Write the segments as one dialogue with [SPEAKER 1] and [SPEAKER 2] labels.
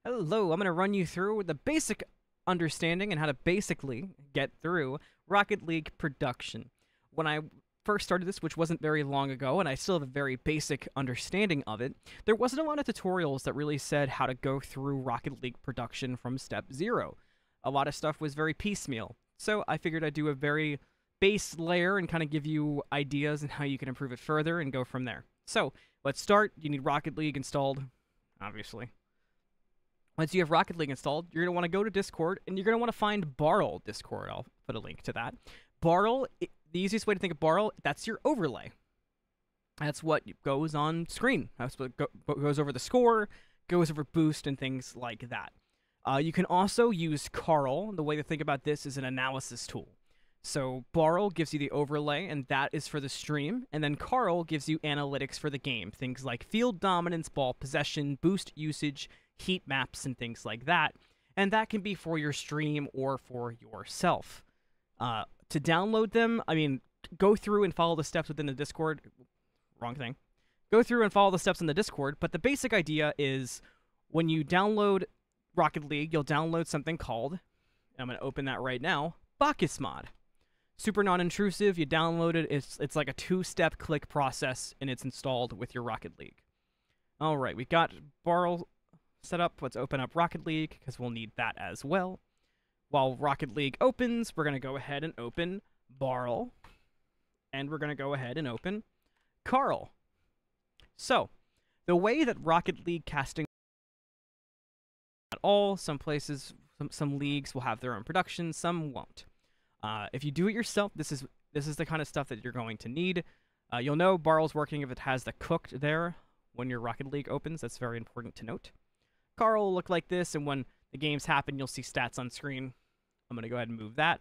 [SPEAKER 1] Hello, I'm going to run you through the basic understanding and how to basically get through Rocket League production. When I first started this, which wasn't very long ago, and I still have a very basic understanding of it, there wasn't a lot of tutorials that really said how to go through Rocket League production from step zero. A lot of stuff was very piecemeal, so I figured I'd do a very base layer and kind of give you ideas and how you can improve it further and go from there. So, let's start. You need Rocket League installed, obviously. Once you have Rocket League installed, you're going to want to go to Discord, and you're going to want to find Barl Discord. I'll put a link to that. Barl, the easiest way to think of Barl, that's your overlay. That's what goes on screen. That's what goes over the score, goes over boost, and things like that. You can also use Carl. The way to think about this is an analysis tool. So Barl gives you the overlay, and that is for the stream, and then Carl gives you analytics for the game. Things like field dominance, ball possession, boost usage, heat maps, and things like that. And that can be for your stream or for yourself. To download them, go through and follow the steps within the Discord. Wrong thing. Go through and follow the steps in the Discord, but the basic idea is when you download Rocket League, you'll download something called, I'm going to open that right now, Bakkes mod. Super non-intrusive, you download it, it's like a two-step click process, and it's installed with your Rocket League. Alright, we got Barl set up. Let's open up Rocket League, because we'll need that as well. While Rocket League opens, we're going to go ahead and open Barl, and we're going to go ahead and open Carl. So, the way that Rocket League casting at all, some places, some leagues will have their own production, some won't. If you do it yourself, this is the kind of stuff that you're going to need. You'll know Barl's working if it has the cooked there when your Rocket League opens. That's very important to note. Carl will look like this, and when the games happen, you'll see stats on screen. I'm going to go ahead and move that.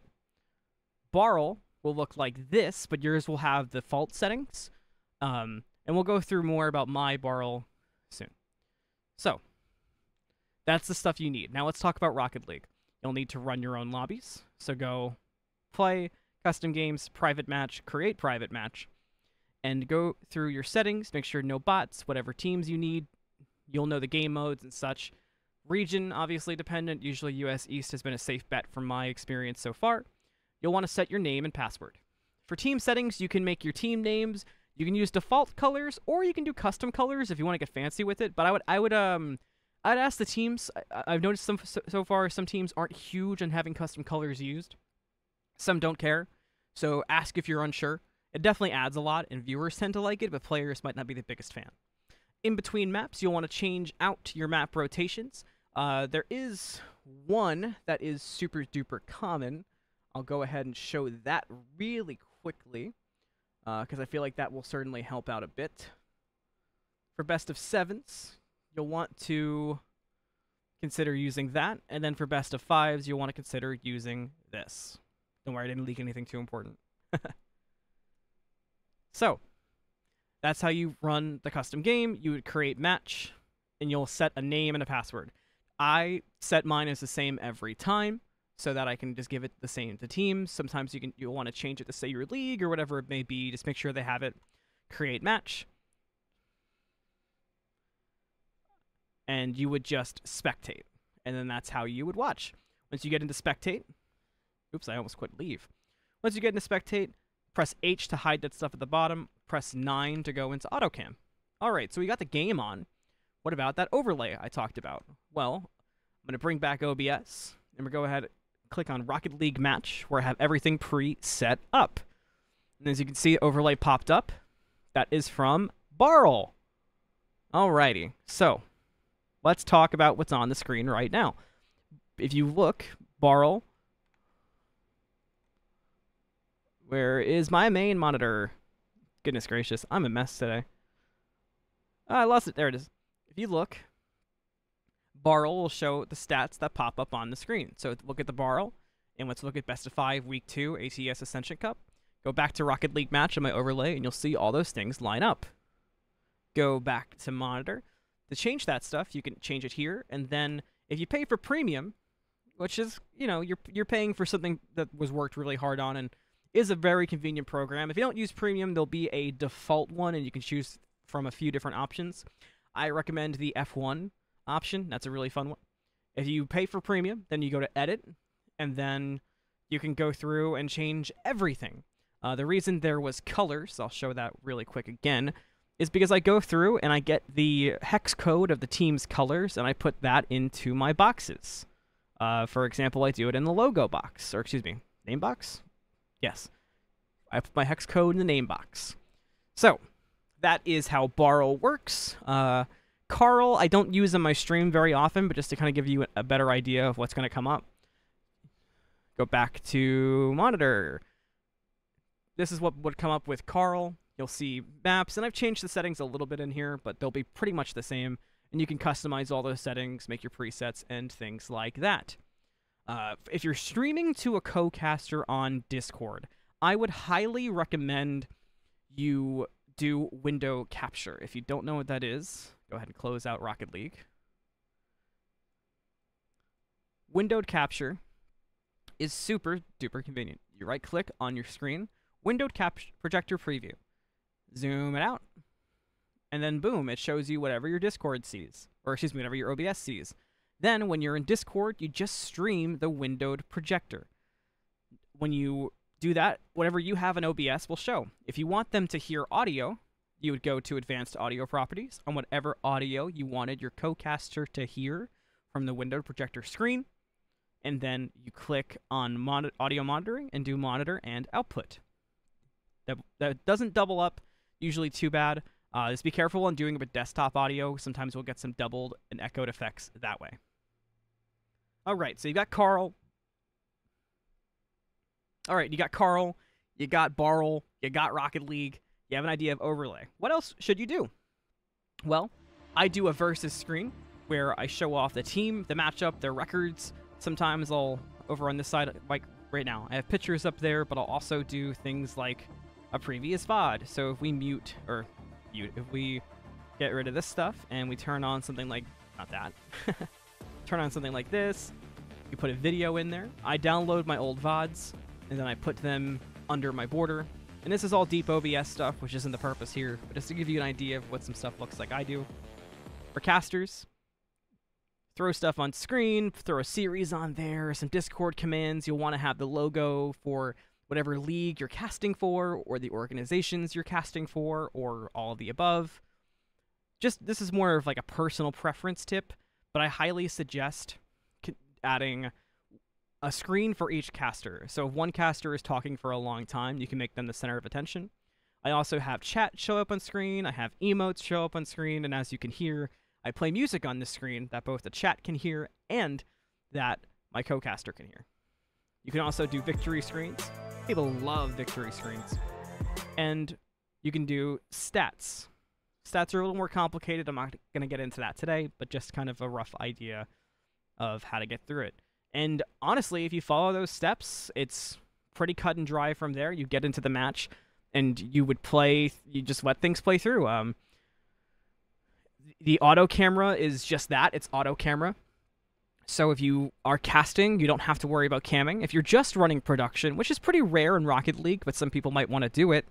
[SPEAKER 1] Barl will look like this, but yours will have default settings. And we'll go through more about my Barl soon. So, that's the stuff you need. Now let's talk about Rocket League. You'll need to run your own lobbies. So go play, custom games, private match, create private match, and go through your settings, make sure no bots, whatever teams you need. You'll know the game modes and such. Region, obviously dependent. Usually US East has been a safe bet from my experience so far. You'll want to set your name and password. For team settings, you can make your team names. You can use default colors, or you can do custom colors if you want to get fancy with it. But I'd ask the teams. I've noticed so far some teams aren't huge on having custom colors used. Some don't care, so ask if you're unsure. It definitely adds a lot, and viewers tend to like it, but players might not be the biggest fan. In between maps, you'll want to change out your map rotations. There is one that is super duper common. I'll go ahead and show that really quickly, because I feel like that will certainly help out a bit. For best of sevens, you'll want to consider using that, and then for best of fives, you'll want to consider using this. Don't worry, I didn't leak anything too important. So, that's how you run the custom game. You would create match, and you'll set a name and a password. I set mine as the same every time, so that I can just give it the same to teams. Sometimes you'll want to change it to say your league or whatever it may be. Just make sure they have it. Create match. And you would just spectate. And then that's how you would watch. Once you get into spectate, oops, I almost quit leave. Once you get into spectate, press H to hide that stuff at the bottom. Press 9 to go into autocam. Alright, so we got the game on. What about that overlay I talked about? Well, I'm going to bring back OBS. And we'll go ahead and click on Rocket League Match, where I have everything pre-set up. And as you can see, overlay popped up. That is from Barl. Alrighty, so let's talk about what's on the screen right now. If you look, Barl, where is my main monitor? Goodness gracious, I'm a mess today. I lost it. There it is. If you look, Barl will show the stats that pop up on the screen. So look at the Barl, and let's look at Best of 5 Week 2 ATS Ascension Cup. Go back to Rocket League Match on my overlay, and you'll see all those things line up. Go back to Monitor. To change that stuff, you can change it here, and then if you pay for Premium, which is, you know, you're paying for something that was worked really hard on and is a very convenient program. If you don't use Premium, there'll be a default one, and you can choose from a few different options. I recommend the F1 option. That's a really fun one. If you pay for premium, then you go to edit, and then you can go through and change everything. The reason there was colors, I'll show that really quick again, is because I go through and I get the hex code of the team's colors, and I put that into my boxes. For example, I do it in the logo box, or excuse me, name box? Yes. I put my hex code in the name box. So, that is how Barl works. Carl, I don't use in my stream very often, but just to kind of give you a better idea of what's going to come up. Go back to monitor. This is what would come up with Carl. You'll see maps, and I've changed the settings a little bit in here, but they'll be pretty much the same. And you can customize all those settings, make your presets, and things like that. If you're streaming to a co-caster on Discord, I would highly recommend you do window capture. If you don't know what that is, go ahead and close out Rocket League. Windowed capture is super duper convenient. You right click on your screen, windowed projector preview. Zoom it out. And then boom, it shows you whatever your Discord sees. Or excuse me, whatever your OBS sees. Then when you're in Discord, you just stream the windowed projector. When you do that, whatever you have in OBS will show. If you want them to hear audio, you would go to advanced audio properties on whatever audio you wanted your co-caster to hear from the windowed projector screen. And then you click on audio monitoring and do monitor and output. That doesn't double up usually too bad. Just be careful when doing it with desktop audio. Sometimes we'll get some doubled and echoed effects that way. All right, so you got Carl. All right, you got Carl, you got Barl, you got Rocket League. You have an idea of overlay. What else should you do? Well, I do a versus screen where I show off the team, the matchup, their records. Sometimes I'll, over on this side, like right now, I have pictures up there, but I'll also do things like a previous VOD. So if we if we get rid of this stuff and we turn on something like, not that, turn on something like this, you put a video in there. I download my old VODs, and then I put them under my border. And this is all deep OBS stuff, which isn't the purpose here, but just to give you an idea of what some stuff looks like I do. For casters, throw stuff on screen, throw a series on there, some Discord commands. You'll want to have the logo for whatever league you're casting for, or the organizations you're casting for, or all of the above. Just, this is more of like a personal preference tip, but I highly suggest adding a screen for each caster. So if one caster is talking for a long time, you can make them the center of attention. I also have chat show up on screen, I have emotes show up on screen, and as you can hear, I play music on this screen that both the chat can hear and that my co-caster can hear. You can also do victory screens. People love victory screens. And you can do stats. Stats are a little more complicated. I'm not going to get into that today, but just kind of a rough idea of how to get through it. And honestly, if you follow those steps, it's pretty cut and dry from there. You get into the match, and you would play, you just let things play through. The auto camera is just that. It's auto camera. So if you are casting, you don't have to worry about camming. If you're just running production, which is pretty rare in Rocket League, but some people might want to do it,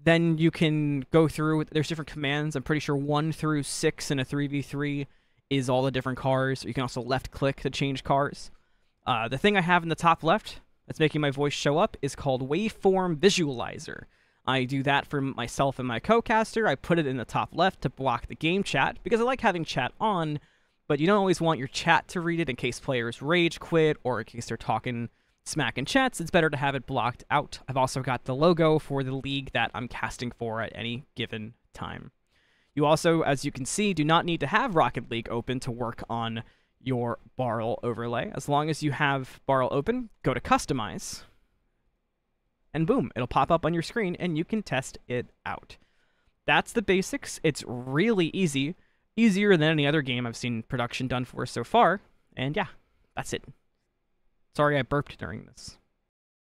[SPEAKER 1] then you can go through, there's different commands. I'm pretty sure 1 through 6 in a 3v3 is all the different cars. You can also left click to change cars. The thing I have in the top left that's making my voice show up is called Waveform Visualizer. I do that for myself and my co-caster. I put it in the top left to block the game chat, because I like having chat on, but you don't always want your chat to read it in case players rage quit or in case they're talking smack in chats. It's better to have it blocked out. I've also got the logo for the league that I'm casting for at any given time. You also, as you can see, do not need to have Rocket League open to work on your Barl overlay. As long as you have Barl open, go to Customize, and boom, it'll pop up on your screen, and you can test it out. That's the basics. It's really easy. Easier than any other game I've seen production done for so far. And yeah, that's it. Sorry I burped during this.